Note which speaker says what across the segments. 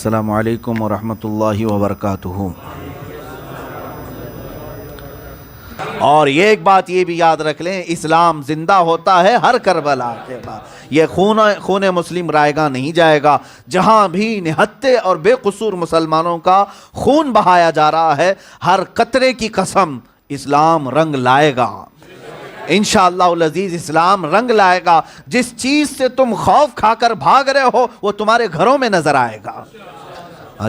Speaker 1: السلام علیکم ورحمۃ اللہ وبرکاتہ۔ اور یہ ایک بات یہ بھی یاد رکھ لیں، اسلام زندہ ہوتا ہے ہر کربلا کے بعد۔ یہ خون مسلم رائے گا نہیں جائے گا۔ جہاں بھی نہتے اور بے قصور مسلمانوں کا خون بہایا جا رہا ہے، ہر قطرے کی قسم اسلام رنگ لائے گا انشاءاللہ العزیز۔ اسلام رنگ لائے گا۔ جس چیز سے تم خوف کھا کر بھاگ رہے ہو وہ تمہارے گھروں میں نظر آئے گا۔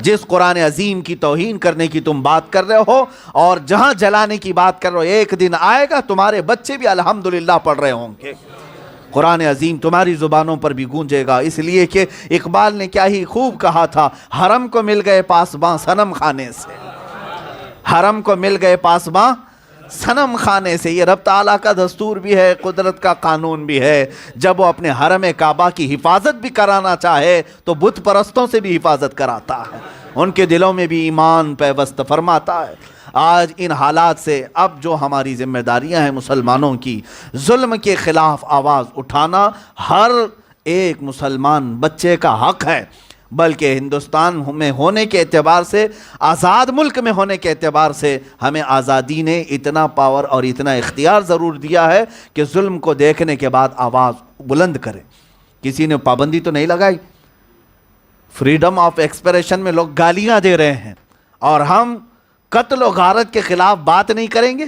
Speaker 1: جس قرآن عظیم کی توہین کرنے کی تم بات کر رہے ہو اور جہاں جلانے کی بات کر رہے ہو، ایک دن آئے گا تمہارے بچے بھی الحمدللہ پڑھ رہے ہوں گے۔ قرآن عظیم تمہاری زبانوں پر بھی گونجے گا، اس لیے کہ اقبال نے کیا ہی خوب کہا تھا، حرم کو مل گئے پاسباں صنم خانے سے۔ حرم کو مل گئے پاسباں صنم خانے سے۔ یہ رب تعالیٰ کا دستور بھی ہے، قدرت کا قانون بھی ہے۔ جب وہ اپنے حرم کعبہ کی حفاظت بھی کرانا چاہے تو بت پرستوں سے بھی حفاظت کراتا ہے، ان کے دلوں میں بھی ایمان پیوست فرماتا ہے۔ آج ان حالات سے اب جو ہماری ذمہ داریاں ہیں مسلمانوں کی، ظلم کے خلاف آواز اٹھانا ہر ایک مسلمان بچے کا حق ہے، بلکہ ہندوستان میں ہونے کے اعتبار سے، آزاد ملک میں ہونے کے اعتبار سے ہمیں آزادی نے اتنا پاور اور اتنا اختیار ضرور دیا ہے کہ ظلم کو دیکھنے کے بعد آواز بلند کرے۔ کسی نے پابندی تو نہیں لگائی، فریڈم آف ایکسپریشن میں لوگ گالیاں دے رہے ہیں اور ہم قتل و غارت کے خلاف بات نہیں کریں گے؟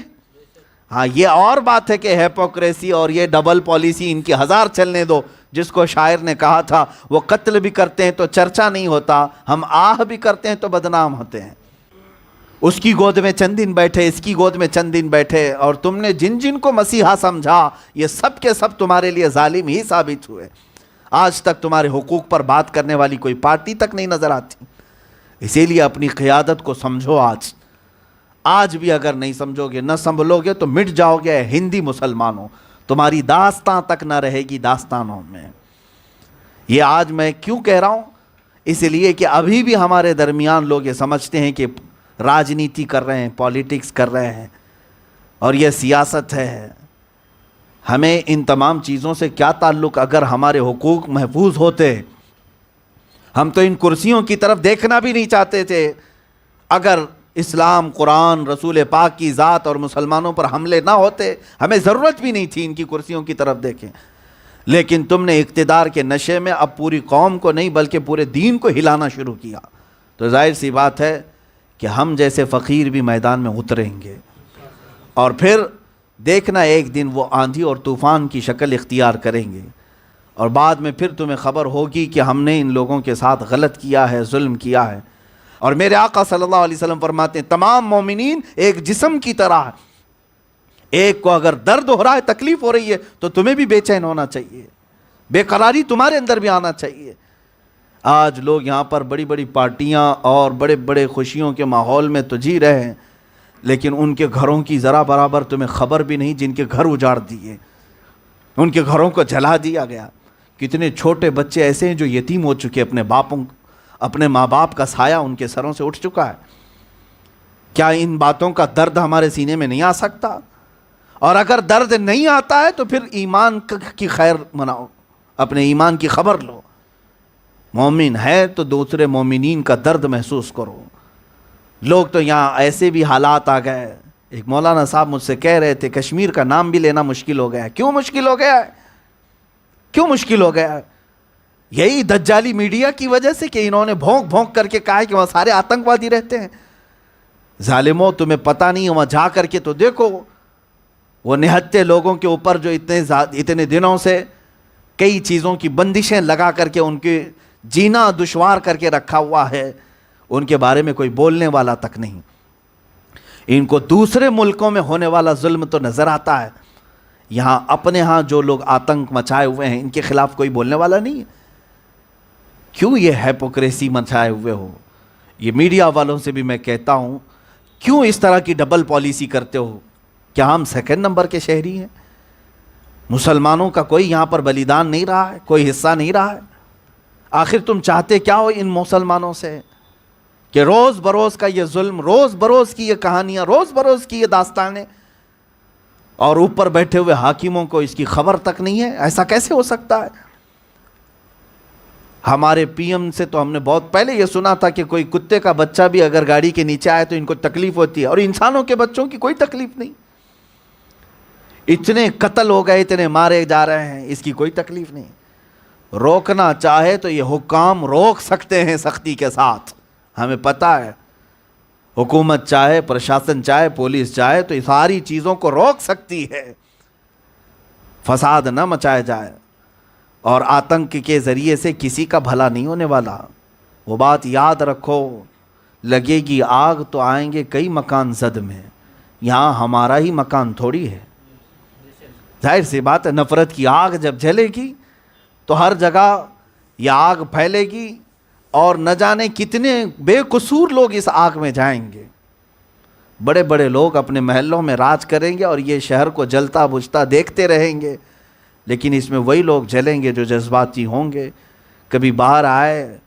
Speaker 1: ہاں، یہ اور بات ہے کہ ہیپوکریسی اور یہ ڈبل پالیسی ان کی ہزار چلنے دو۔ جس کو شاعر نے کہا تھا، وہ قتل بھی کرتے ہیں تو چرچا نہیں ہوتا، ہم آہ بھی کرتے ہیں تو بدنام ہوتے ہیں۔ اس کی گود میں چند دن بیٹھے، اس کی گود میں چند دن بیٹھے، اور تم نے جن جن کو مسیحا سمجھا یہ سب کے سب تمہارے لیے ظالم ہی ثابت ہوئے۔ آج تک تمہارے حقوق پر بات کرنے والی کوئی پارٹی تک نہیں نظر آتی۔ اسی لیے اپنی قیادت کو سمجھو۔ آج بھی اگر نہیں سمجھو گے، نہ سنبھلو گے تو مٹ جاؤ گے ہندی مسلمانوں، تمہاری داستان تک نہ رہے گی داستانوں میں۔ یہ آج میں کیوں کہہ رہا ہوں؟ اس لیے کہ ابھی بھی ہمارے درمیان لوگ یہ سمجھتے ہیں کہ راجنیتی کر رہے ہیں، پالیٹکس کر رہے ہیں اور یہ سیاست ہے۔ ہمیں ان تمام چیزوں سے کیا تعلق؟ اگر ہمارے حقوق محفوظ ہوتے ہم تو ان کرسیوں کی طرف دیکھنا بھی نہیں چاہتے تھے۔ اگر اسلام، قرآن، رسول پاک کی ذات اور مسلمانوں پر حملے نہ ہوتے، ہمیں ضرورت بھی نہیں تھی ان کی کرسیوں کی طرف دیکھیں۔ لیکن تم نے اقتدار کے نشے میں اب پوری قوم کو نہیں بلکہ پورے دین کو ہلانا شروع کیا، تو ظاہر سی بات ہے کہ ہم جیسے فقیر بھی میدان میں اتریں گے، اور پھر دیکھنا ایک دن وہ آندھی اور طوفان کی شکل اختیار کریں گے، اور بعد میں پھر تمہیں خبر ہوگی کہ ہم نے ان لوگوں کے ساتھ غلط کیا ہے، ظلم کیا ہے۔ اور میرے آقا صلی اللہ علیہ وسلم فرماتے ہیں تمام مومنین ایک جسم کی طرح ہے، ایک کو اگر درد ہو رہا ہے، تکلیف ہو رہی ہے تو تمہیں بھی بے چین ہونا چاہیے، بے قراری تمہارے اندر بھی آنا چاہیے۔ آج لوگ یہاں پر بڑی بڑی پارٹیاں اور بڑے بڑے خوشیوں کے ماحول میں تو جی رہے ہیں، لیکن ان کے گھروں کی ذرا برابر تمہیں خبر بھی نہیں، جن کے گھر اجاڑ دیے، ان کے گھروں کو جلا دیا گیا۔ کتنے چھوٹے بچے ایسے ہیں جو یتیم ہو چکے، اپنے ماں باپ کا سایہ ان کے سروں سے اٹھ چکا ہے۔ کیا ان باتوں کا درد ہمارے سینے میں نہیں آ سکتا؟ اور اگر درد نہیں آتا ہے تو پھر ایمان کی خیر مناؤ، اپنے ایمان کی خبر لو۔ مومن ہے تو دوسرے مومنین کا درد محسوس کرو۔ لوگ تو یہاں ایسے بھی حالات آ گئے، ایک مولانا صاحب مجھ سے کہہ رہے تھے کشمیر کا نام بھی لینا مشکل ہو گیا ہے۔ کیوں مشکل ہو گیا ہے؟ کیوں مشکل ہو گیا ہے؟ یہی دجالی میڈیا کی وجہ سے کہ انہوں نے بھونک بھونک کر کے کہا ہے کہ وہاں سارے آتنکوادی رہتے ہیں۔ ظالموں، تمہیں پتہ نہیں، وہاں جا کر کے تو دیکھو، وہ نہتے لوگوں کے اوپر جو اتنے دنوں سے کئی چیزوں کی بندشیں لگا کر کے ان کے جینا دشوار کر کے رکھا ہوا ہے، ان کے بارے میں کوئی بولنے والا تک نہیں۔ ان کو دوسرے ملکوں میں ہونے والا ظلم تو نظر آتا ہے، یہاں اپنے ہاں جو لوگ آتنک مچائے ہوئے ہیں ان کے خلاف کوئی بولنے والا نہیں ہے۔ کیوں یہ ہیپوکریسی مچائے ہوئے ہو؟ یہ میڈیا والوں سے بھی میں کہتا ہوں، کیوں اس طرح کی ڈبل پالیسی کرتے ہو؟ کیا ہم سیکنڈ نمبر کے شہری ہیں؟ مسلمانوں کا کوئی یہاں پر بلیدان نہیں رہا ہے، کوئی حصہ نہیں رہا ہے؟ آخر تم چاہتے کیا ہو ان مسلمانوں سے؟ کہ روز بروز کا یہ ظلم، روز بروز کی یہ کہانیاں، روز بروز کی یہ داستانیں، اور اوپر بیٹھے ہوئے حاکموں کو اس کی خبر تک نہیں ہے؟ ایسا کیسے ہو سکتا ہے؟ ہمارے پی ایم سے تو ہم نے بہت پہلے یہ سنا تھا کہ کوئی کتے کا بچہ بھی اگر گاڑی کے نیچے آئے تو ان کو تکلیف ہوتی ہے، اور انسانوں کے بچوں کی کوئی تکلیف نہیں۔ اتنے قتل ہو گئے، اتنے مارے جا رہے ہیں، اس کی کوئی تکلیف نہیں۔ روکنا چاہے تو یہ حکام روک سکتے ہیں سختی کے ساتھ، ہمیں پتہ ہے۔ حکومت چاہے، پرشاسن چاہے، پولیس چاہے تو یہ ساری چیزوں کو روک سکتی ہے، فساد نہ مچایا جائے، اور آتنک کے ذریعے سے کسی کا بھلا نہیں ہونے والا۔ وہ بات یاد رکھو، لگے گی آگ تو آئیں گے کئی مکان زد میں، یہاں ہمارا ہی مکان تھوڑی ہے۔ ظاہر سی بات ہے، نفرت کی آگ جب جلے گی تو ہر جگہ یہ آگ پھیلے گی، اور نہ جانے کتنے بے قصور لوگ اس آگ میں جائیں گے۔ بڑے بڑے لوگ اپنے محلوں میں راج کریں گے اور یہ شہر کو جلتا بجھتا دیکھتے رہیں گے، لیکن اس میں وہی لوگ جلیں گے جو جذباتی ہوں گے۔ کبھی باہر آئے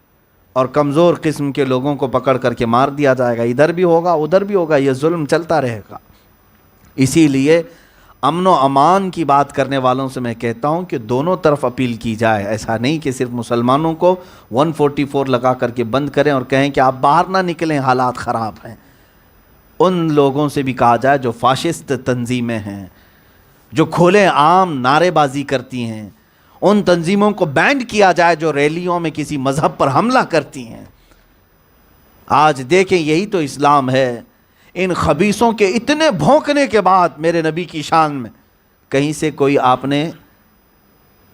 Speaker 1: اور کمزور قسم کے لوگوں کو پکڑ کر کے مار دیا جائے گا، ادھر بھی ہوگا ادھر بھی ہوگا، یہ ظلم چلتا رہے گا۔ اسی لیے امن و امان کی بات کرنے والوں سے میں کہتا ہوں کہ دونوں طرف اپیل کی جائے، ایسا نہیں کہ صرف مسلمانوں کو 144 لگا کر کے بند کریں اور کہیں کہ آپ باہر نہ نکلیں، حالات خراب ہیں۔ ان لوگوں سے بھی کہا جائے جو فاشسٹ تنظیمیں ہیں، جو کھلے عام نعرے بازی کرتی ہیں، ان تنظیموں کو بینڈ کیا جائے جو ریلیوں میں کسی مذہب پر حملہ کرتی ہیں۔ آج دیکھیں یہی تو اسلام ہے۔ ان خبیثوں کے اتنے بھونکنے کے بعد میرے نبی کی شان میں کہیں سے کوئی آپ نے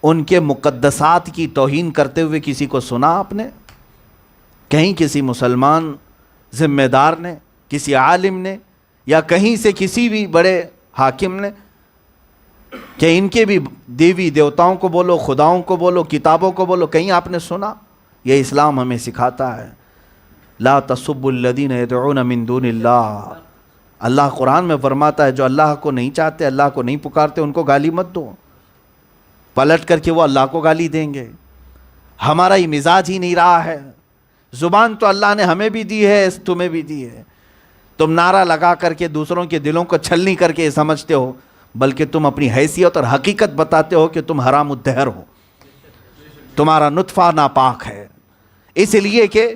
Speaker 1: ان کے مقدسات کی توہین کرتے ہوئے کسی کو سنا؟ آپ نے کہیں کسی مسلمان ذمہ دار نے، کسی عالم نے، یا کہیں سے کسی بھی بڑے حاکم نے کہ ان کے بھی دیوی دیوتاؤں کو بولو، خداؤں کو بولو، کتابوں کو بولو، کہیں آپ نے سنا؟ یہ اسلام ہمیں سکھاتا ہے، لا تسبوا الذین یدعون من دون اللہ۔ اللہ قرآن میں فرماتا ہے جو اللہ کو نہیں چاہتے، اللہ کو نہیں پکارتے، ان کو گالی مت دو، پلٹ کر کے وہ اللہ کو گالی دیں گے۔ ہمارا یہ مزاج ہی نہیں رہا ہے۔ زبان تو اللہ نے ہمیں بھی دی ہے، تمہیں بھی دی ہے۔ تم نعرہ لگا کر کے دوسروں کے دلوں کو چھلنی کر کے سمجھتے ہو، بلکہ تم اپنی حیثیت اور حقیقت بتاتے ہو کہ تم حرام الدہر ہو، تمہارا نطفہ ناپاک ہے۔ اس لیے کہ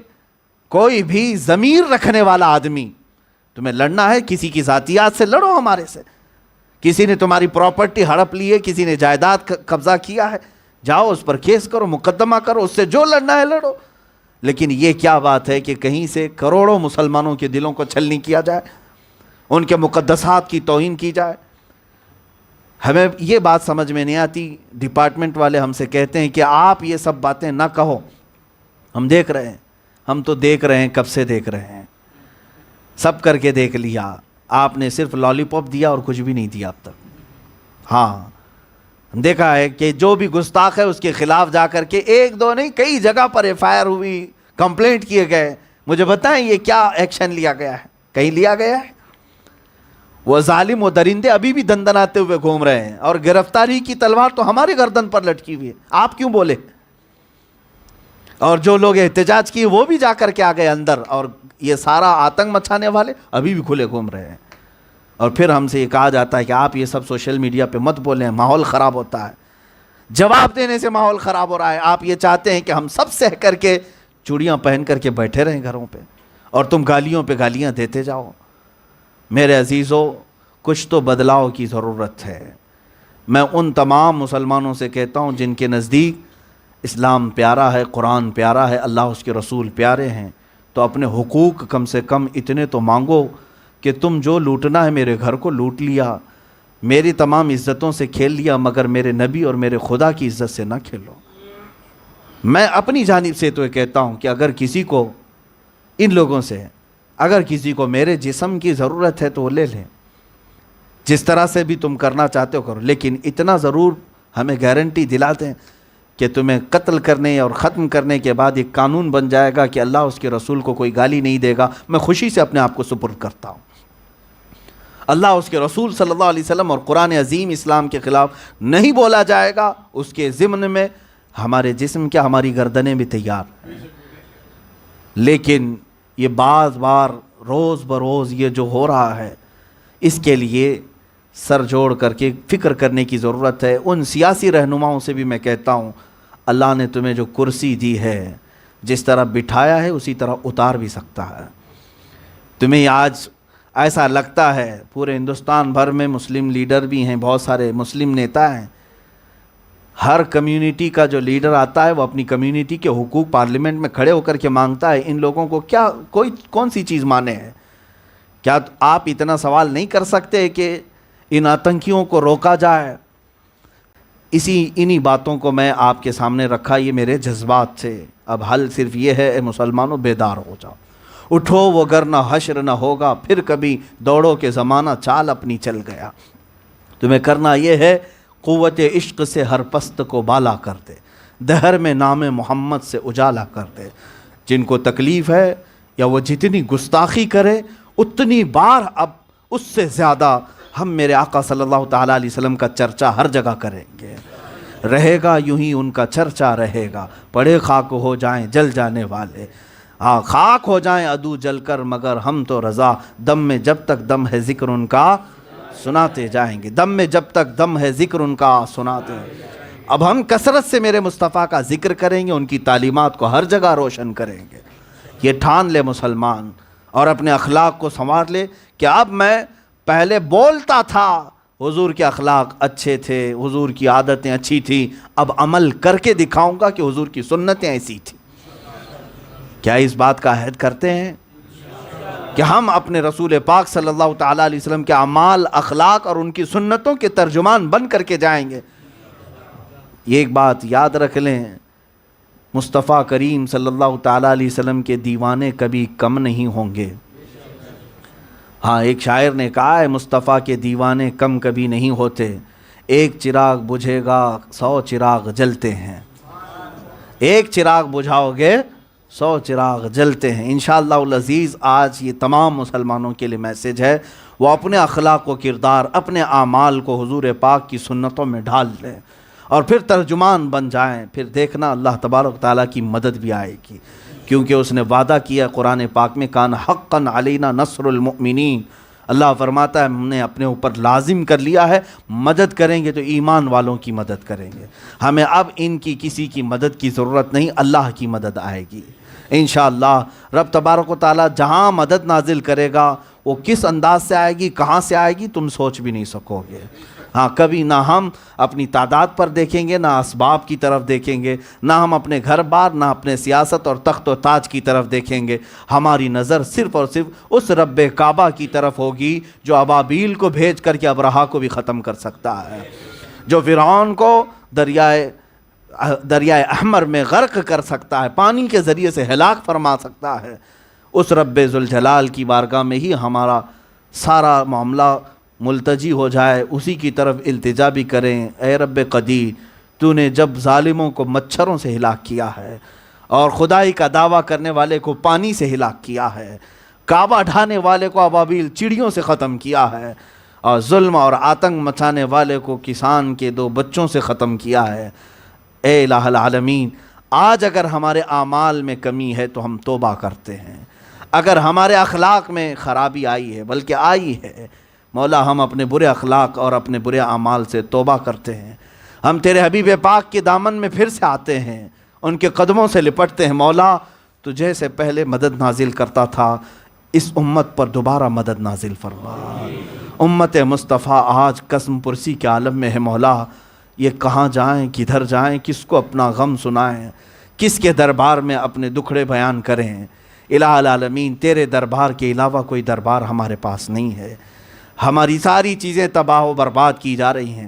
Speaker 1: کوئی بھی ضمیر رکھنے والا آدمی، تمہیں لڑنا ہے کسی کی ذاتیات سے لڑو، ہمارے سے۔ کسی نے تمہاری پراپرٹی ہڑپ لی ہے، کسی نے جائیداد قبضہ کیا ہے، جاؤ اس پر کیس کرو، مقدمہ کرو، اس سے جو لڑنا ہے لڑو۔ لیکن یہ کیا بات ہے کہ کہیں سے کروڑوں مسلمانوں کے دلوں کو چھلنی کیا جائے، ان کے مقدسات کی توہین کی جائے۔ ہمیں یہ بات سمجھ میں نہیں آتی۔ ڈپارٹمنٹ والے ہم سے کہتے ہیں کہ آپ یہ سب باتیں نہ کہو، ہم دیکھ رہے ہیں، ہم تو دیکھ رہے ہیں، کب سے دیکھ رہے ہیں، سب کر کے دیکھ لیا، آپ نے صرف لالی پاپ دیا اور کچھ بھی نہیں دیا اب تک۔ ہاں دیکھا ہے کہ جو بھی گستاخ ہے اس کے خلاف جا کر کے ایک دو نہیں کئی جگہ پر ایف آئی آر ہوئی، کمپلینٹ کیے گئے۔ مجھے بتائیں یہ کیا ایکشن لیا گیا ہے؟ کہیں لیا گیا ہے؟ وہ ظالم و درندے ابھی بھی دندناتے ہوئے گھوم رہے ہیں، اور گرفتاری کی تلوار تو ہماری گردن پر لٹکی ہوئی ہے۔ آپ کیوں بولے؟ اور جو لوگ احتجاج کیے وہ بھی جا کر کے آ گئے اندر، اور یہ سارا آتنک مچانے والے ابھی بھی کھلے گھوم رہے ہیں۔ اور پھر ہم سے یہ کہا جاتا ہے کہ آپ یہ سب سوشل میڈیا پہ مت بولیں، ماحول خراب ہوتا ہے۔ جواب دینے سے ماحول خراب ہو رہا ہے۔ آپ یہ چاہتے ہیں کہ ہم سب سہ کر کے چوڑیاں پہن کر کے بیٹھے رہیں گھروں پہ، اور تم گالیوں پہ گالیاں دیتے جاؤ۔ میرے عزیزو، کچھ تو بدلاؤ کی ضرورت ہے۔ میں ان تمام مسلمانوں سے کہتا ہوں جن کے نزدیک اسلام پیارا ہے، قرآن پیارا ہے، اللہ اس کے رسول پیارے ہیں، تو اپنے حقوق کم سے کم اتنے تو مانگو کہ تم جو لوٹنا ہے میرے گھر کو لوٹ لیا، میری تمام عزتوں سے کھیل لیا، مگر میرے نبی اور میرے خدا کی عزت سے نہ کھیلو۔ میں اپنی جانب سے تو یہ کہتا ہوں کہ اگر کسی کو ان لوگوں سے، اگر کسی کو میرے جسم کی ضرورت ہے تو وہ لے لیں، جس طرح سے بھی تم کرنا چاہتے ہو کرو، لیکن اتنا ضرور ہمیں گارنٹی دلا دیں کہ تمہیں قتل کرنے اور ختم کرنے کے بعد ایک قانون بن جائے گا کہ اللہ اس کے رسول کو کوئی گالی نہیں دے گا۔ میں خوشی سے اپنے آپ کو سپرد کرتا ہوں۔ اللہ اس کے رسول صلی اللہ علیہ وسلم اور قرآن عظیم اسلام کے خلاف نہیں بولا جائے گا، اس کے ضمن میں ہمارے جسم کیا، ہماری گردنیں بھی تیار ہیں۔ لیکن یہ بعض بار روز بروز یہ جو ہو رہا ہے، اس کے لیے سر جوڑ کر کے فکر کرنے کی ضرورت ہے۔ ان سیاسی رہنماؤں سے بھی میں کہتا ہوں اللہ نے تمہیں جو کرسی دی ہے جس طرح بٹھایا ہے اسی طرح اتار بھی سکتا ہے۔ تمہیں آج ایسا لگتا ہے، پورے ہندوستان بھر میں مسلم لیڈر بھی ہیں، بہت سارے مسلم نیتا ہیں، ہر کمیونٹی کا جو لیڈر آتا ہے وہ اپنی کمیونٹی کے حقوق پارلیمنٹ میں کھڑے ہو کر کے مانگتا ہے۔ ان لوگوں کو کیا کون سی چیز مانے ہے؟ کیا آپ اتنا سوال نہیں کر سکتے کہ ان آتنکیوں کو روکا جائے؟ انہی باتوں کو میں آپ کے سامنے رکھا، یہ میرے جذبات تھے۔ اب حل صرف یہ ہے، اے مسلمانوں بیدار ہو جاؤ، اٹھو وگرنہ حشر نہ ہوگا، پھر کبھی دوڑو کہ زمانہ چال اپنی چل گیا۔ تمہیں کرنا یہ ہے، قوت عشق سے ہر پست کو بالا کر دے، دہر میں نام محمد سے اجالا کر دے۔ جن کو تکلیف ہے یا وہ جتنی گستاخی کرے اتنی بار اب اس سے زیادہ ہم میرے آقا صلی اللہ تعالیٰ علیہ وسلم کا چرچا ہر جگہ کریں گے، رہے گا یوں ہی ان کا چرچا رہے گا، پڑے خاک ہو جائیں جل جانے والے، ہاں خاک ہو جائیں عدو جل کر، مگر ہم تو رضا، دم میں جب تک دم ہے ذکر ان کا سناتے جائیں گے، دم میں جب تک دم ہے ذکر ان کا سناتے ہیں۔ اب ہم کثرت سے میرے مصطفیٰ کا ذکر کریں گے، ان کی تعلیمات کو ہر جگہ روشن کریں گے۔ یہ ٹھان لے مسلمان اور اپنے اخلاق کو سنوار لے کہ اب میں پہلے بولتا تھا حضور کے اخلاق اچھے تھے، حضور کی عادتیں اچھی تھیں، اب عمل کر کے دکھاؤں گا کہ حضور کی سنتیں ایسی تھیں۔ کیا اس بات کا عہد کرتے ہیں کہ ہم اپنے رسول پاک صلی اللہ تعالیٰ علیہ وسلم کے اعمال، اخلاق اور ان کی سنتوں کے ترجمان بن کر کے جائیں گے؟ یہ ایک بات یاد رکھ لیں، مصطفیٰ کریم صلی اللہ تعالیٰ علیہ وسلم کے دیوانے کبھی کم نہیں ہوں گے۔ ہاں، ایک شاعر نے کہا ہے مصطفیٰ کے دیوانے کم کبھی نہیں ہوتے، ایک چراغ بجھے گا 100 چراغ جلتے ہیں، ایک چراغ بجھاؤ گے 100 چراغ جلتے ہیں۔ انشاءاللہ العزیز آج یہ تمام مسلمانوں کے لیے میسیج ہے، وہ اپنے اخلاق و کردار، اپنے اعمال کو حضور پاک کی سنتوں میں ڈھال لیں اور پھر ترجمان بن جائیں، پھر دیکھنا اللہ تبارک تعالیٰ کی مدد بھی آئے گی، کیونکہ اس نے وعدہ کیا قرآن پاک میں، کان حقا علینا نصر المؤمنین، اللہ فرماتا ہے ہم نے اپنے اوپر لازم کر لیا ہے، مدد کریں گے تو ایمان والوں کی مدد کریں گے، ہمیں اب ان کی کسی کی مدد کی ضرورت نہیں، اللہ کی مدد آئے گی انشاءاللہ۔ رب تبارک و تعالیٰ جہاں مدد نازل کرے گا وہ کس انداز سے آئے گی، کہاں سے آئے گی، تم سوچ بھی نہیں سکو گے۔ ہاں، کبھی نہ ہم اپنی تعداد پر دیکھیں گے، نہ اسباب کی طرف دیکھیں گے، نہ ہم اپنے گھر بار، نہ اپنے سیاست اور تخت و تاج کی طرف دیکھیں گے، ہماری نظر صرف اور صرف اس رب کعبہ کی طرف ہوگی جو ابابیل کو بھیج کر کے ابرہا کو بھی ختم کر سکتا ہے، جو فرعون کو دریائے احمر میں غرق کر سکتا ہے، پانی کے ذریعے سے ہلاک فرما سکتا ہے۔ اس رب ذوالجلال کی بارگاہ میں ہی ہمارا سارا معاملہ ملتجی ہو جائے، اسی کی طرف التجا بھی کریں۔ اے رب قدیر، تو نے جب ظالموں کو مچھروں سے ہلاک کیا ہے اور خدائی کا دعویٰ کرنے والے کو پانی سے ہلاک کیا ہے، کعبہ ڈھانے والے کو ابابیل چڑیوں سے ختم کیا ہے، اور ظلم اور آتنک مچانے والے کو کسان کے 2 بچوں سے ختم کیا ہے، اے الہ العالمین، آج اگر ہمارے اعمال میں کمی ہے تو ہم توبہ کرتے ہیں، اگر ہمارے اخلاق میں خرابی آئی ہے، بلکہ آئی ہے، مولا ہم اپنے برے اخلاق اور اپنے برے اعمال سے توبہ کرتے ہیں، ہم تیرے حبیب پاک کے دامن میں پھر سے آتے ہیں، ان کے قدموں سے لپٹتے ہیں۔ مولا تو جیسے پہلے مدد نازل کرتا تھا، اس امت پر دوبارہ مدد نازل فرما۔ امت مصطفیٰ آج قسم پرسی کے عالم میں ہے مولا، یہ کہاں جائیں، کدھر جائیں، کس کو اپنا غم سنائیں، کس کے دربار میں اپنے دکھڑے بیان کریں۔ الہ العالمین، تیرے دربار کے علاوہ کوئی دربار ہمارے پاس نہیں ہے، ہماری ساری چیزیں تباہ و برباد کی جا رہی ہیں،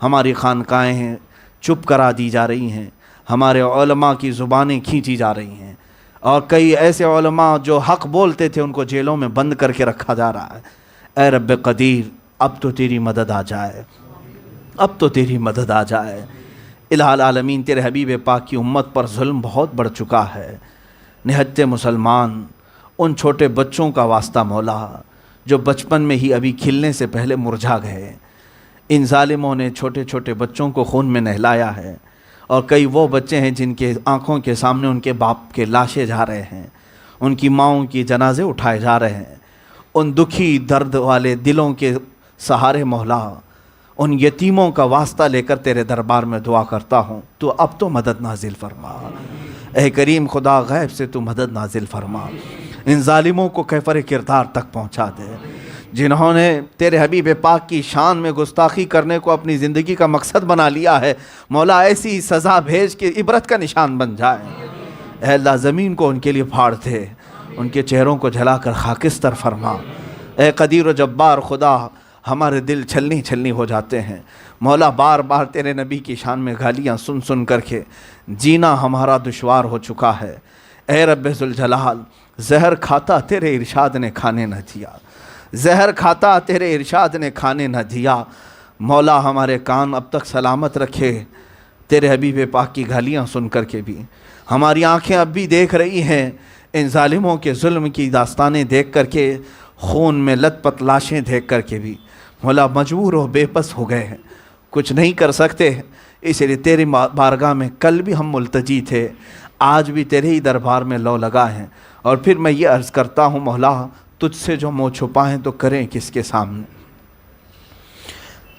Speaker 1: ہماری خانقاہیں ہیں چپ کرا دی جا رہی ہیں، ہمارے علماء کی زبانیں کھینچی جا رہی ہیں، اور کئی ایسے علماء جو حق بولتے تھے ان کو جیلوں میں بند کر کے رکھا جا رہا ہے۔ اے رب قدیر، اب تو تیری مدد آ جائے، اب تو تیری مدد آ جائے۔ الہ العالمین، تیرے حبیب پاک کی امت پر ظلم بہت بڑھ چکا ہے، نہتے مسلمان ان چھوٹے بچوں کا واسطہ مولا جو بچپن میں ہی ابھی کھلنے سے پہلے مرجھا گئے، ان ظالموں نے چھوٹے چھوٹے بچوں کو خون میں نہلایا ہے، اور کئی وہ بچے ہیں جن کے آنکھوں کے سامنے ان کے باپ کے لاشیں جا رہے ہیں، ان کی ماؤں کی جنازے اٹھائے جا رہے ہیں۔ ان دکھی درد والے دلوں کے سہارے مولا ان یتیموں کا واسطہ لے کر تیرے دربار میں دعا کرتا ہوں، تو اب تو مدد نازل فرما۔ اے کریم خدا، غیب سے تو مدد نازل فرما، ان ظالموں کو کیفر کردار تک پہنچا دے، جنہوں نے تیرے حبیب پاک کی شان میں گستاخی کرنے کو اپنی زندگی کا مقصد بنا لیا ہے۔ مولا ایسی سزا بھیج کے عبرت کا نشان بن جائے۔ اے اللہ، زمین کو ان کے لیے پھاڑ دے، ان کے چہروں کو جلا کر خاکستر فرما۔ اے قدیر و جبار خدا، ہمارے دل چھلنی چھلنی ہو جاتے ہیں مولا، بار بار تیرے نبی کی شان میں گالیاں سن سن کر کے جینا ہمارا دشوار ہو چکا ہے۔ اے رب ذوالجلال، زہر کھاتا تیرے ارشاد نے کھانے نہ دیا، زہر کھاتا تیرے ارشاد نے کھانے نہ دیا۔ مولا ہمارے کان اب تک سلامت رکھے تیرے حبیب پاک کی گالیاں سن کر کے بھی، ہماری آنکھیں اب بھی دیکھ رہی ہیں ان ظالموں کے ظلم کی داستانیں دیکھ کر کے، خون میں لت پت لاشیں دیکھ کر کے بھی مولا مجبور و بے بس ہو گئے ہیں، کچھ نہیں کر سکتے۔ اس لیے تیری بارگاہ میں کل بھی ہم ملتجی تھے، آج بھی تیرے ہی دربار میں لو لگا ہیں، اور پھر میں یہ عرض کرتا ہوں مولا، تجھ سے جو منہ چھپائیں تو کریں کس کے سامنے،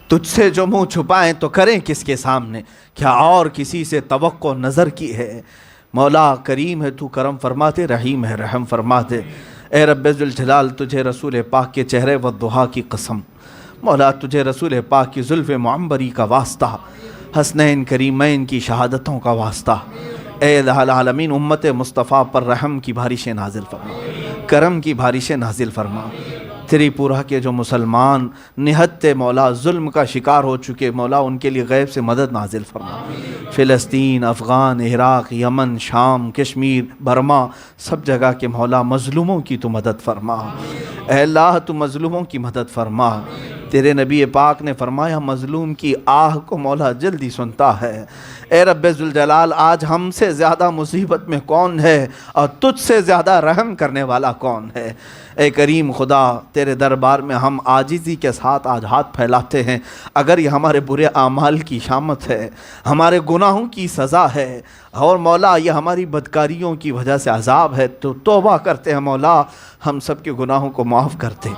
Speaker 1: تجھ سے جو منہ چھپائیں تو کریں کس کے سامنے، کیا اور کسی سے توقع نظر کی ہے؟ مولا کریم ہے تو، کرم فرماتے، رحیم ہے رحم فرماتے۔ اے رب ذوالجلال، تجھے رسول پاک کے چہرے والضحیٰ کی قسم، مولا تجھے رسول پاک کی زلف معمبری کا واسطہ، حسنین کریمین کی شہادتوں کا واسطہ، اے الہ العالمین امت مصطفیٰ پر رحم کی بارشیں نازل فرما، کرم کی بارشیں نازل فرما۔ تریپورہ کے جو مسلمان نہتے مولا ظلم کا شکار ہو چکے، مولا ان کے لیے غیب سے مدد نازل فرما۔ فلسطین، افغان، عراق، یمن، شام، کشمیر، برما، سب جگہ کے مولا مظلوموں کی تو مدد فرما۔ اے اللہ تو مظلوموں کی مدد فرما۔ تیرے نبی پاک نے فرمایا مظلوم کی آہ کو مولا جلدی سنتا ہے۔ اے رب ذوالجلال، آج ہم سے زیادہ مصیبت میں کون ہے اور تجھ سے زیادہ رحم کرنے والا کون ہے؟ اے کریم خدا، تیرے دربار میں ہم عاجزی کے ساتھ آج ہاتھ پھیلاتے ہیں۔ اگر یہ ہمارے برے اعمال کی شامت ہے، ہمارے گناہوں کی سزا ہے، اور مولا یہ ہماری بدکاریوں کی وجہ سے عذاب ہے، تو توبہ کرتے ہیں مولا، ہم سب کے گناہوں کو معاف کرتے۔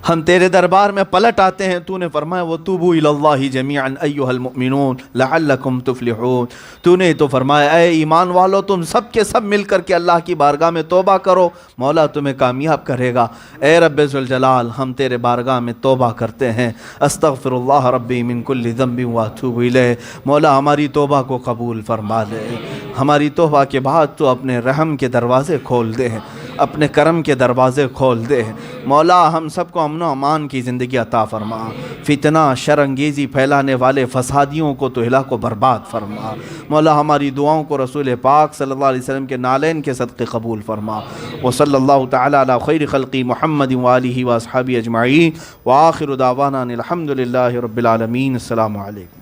Speaker 1: ہم تیرے دربار میں پلٹ آتے ہیں، تو نے فرمایا وَتُوبُوا إِلَى اللَّهِ جَمِيعًا أَيُّهَا الْمُؤْمِنُونَ لَعَلَّكُمْ تُفْلِحُونَ۔ تو نے تو فرمایا اے ایمان والو، تم سب کے سب مل کر کے اللہ کی بارگاہ میں توبہ کرو، مولا تمہیں کامیاب کرے گا۔ اے رب ذوالجلال، ہم تیرے بارگاہ میں توبہ کرتے ہیں۔ استغفر اللہ ربی من کل ذنب واتوب الیہ۔ مولا ہماری توبہ کو قبول فرما لے، ہماری توبہ کے بعد تو اپنے رحم کے دروازے کھول دے، اپنے کرم کے دروازے کھول دے۔ مولا ہم سب کو امن و امان کی زندگی عطا فرما، فتنہ شرانگیزی پھیلانے والے فسادیوں کو تو ہلاک و برباد فرما۔ مولا ہماری دعاؤں کو رسول پاک صلی اللہ علیہ وسلم کے نالین کے صدقے قبول فرما۔ وصلی اللہ تعالی علی خیر خلقی محمد وآلہ واصحابہ اجمعین، وآخر دعوانا الحمد للہ رب العالمین۔ السلام علیکم۔